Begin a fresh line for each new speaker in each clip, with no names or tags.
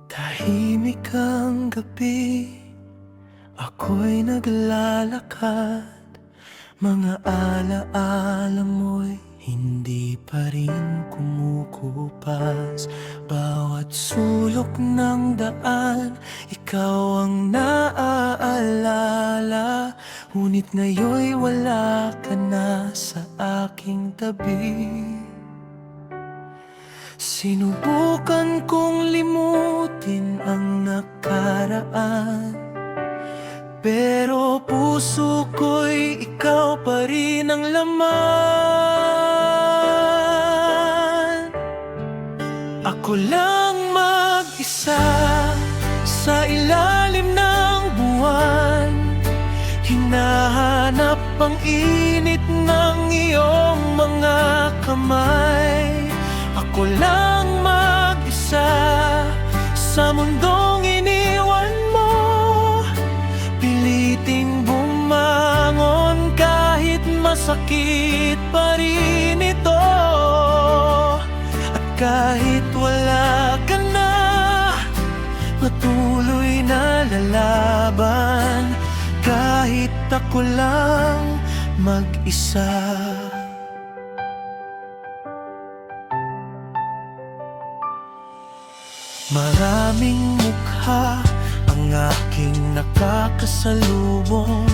Tahimik ang gabi, ako'y naglalakad. Mga alaala mo'y hindi pa rin kumukupas. Bawat sulok ng daan, ikaw ang naaalala. Ngunit ngayon'y wala ka na sa aking tabi. Sinubukan kong limutin ang nakaraan, pero puso ko'y ikaw pa rin ang laman. Ako lang mag-isa sa ilalim ng buwan, hinahanap ang init ng iyong mga kamay. Ako lang mag-isa sa mundong iniwan mo, piliting bumangon kahit masakit pa rin ito. At kahit wala ka na, patuloy na lalaban, kahit ako lang mag-isa. Maraming mukha ang aking nakakasalubong,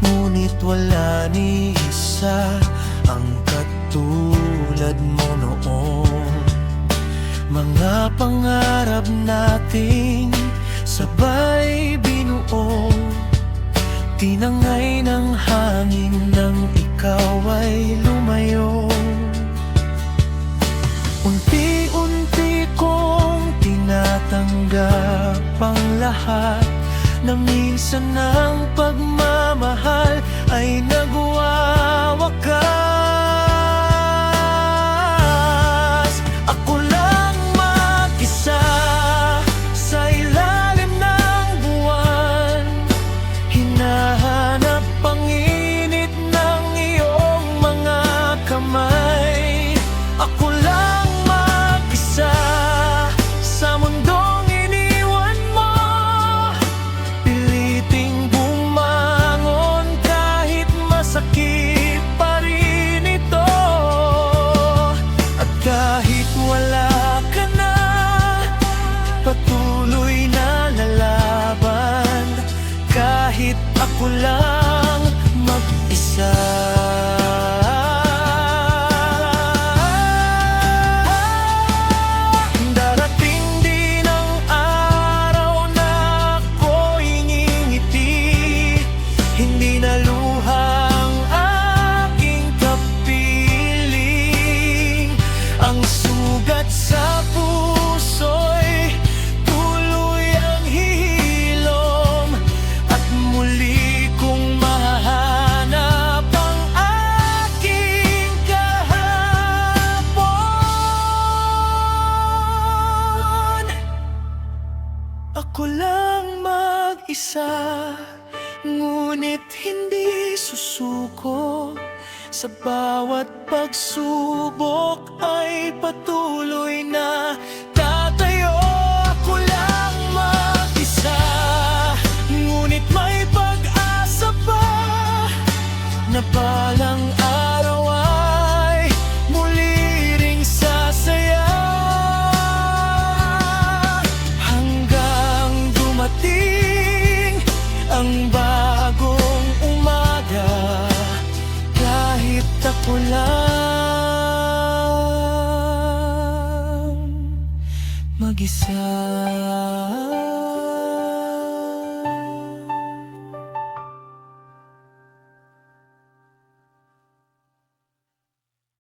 ngunit wala ni isa ang katulad mo noon. Mga pangarap nating sabay binuo, tinangay ng hangin nang ikaw ay lumayo. Unti-unti kong tinatanggap ang lahat, na minsan ang pagmamahal ay nagwawakas. Ako lang mag-isa sa ilalim ng buwan, hinahanap ang init ng iyong mga kamay. Ako lang mag-isa sa mundong iniwan mo, piliting bumangon kahit masakit pa rin ito. At kahit wala ka na, patuloy na lalaban, kahit ako lang mag-isa. Sa puso'y tuloy ang hihilom, at muli kong mahanap ang aking kahapon. Ako lang mag-isa, ngunit hindi susuko. Sa bawat pagsubok ay patuloy na tatayo. Ako lang mag-isa, ngunit may pag-asa pa, na balang araw ay muli ring sasaya. Hanggang dumating ang bagong umaga, kahit ako lang mag-isa.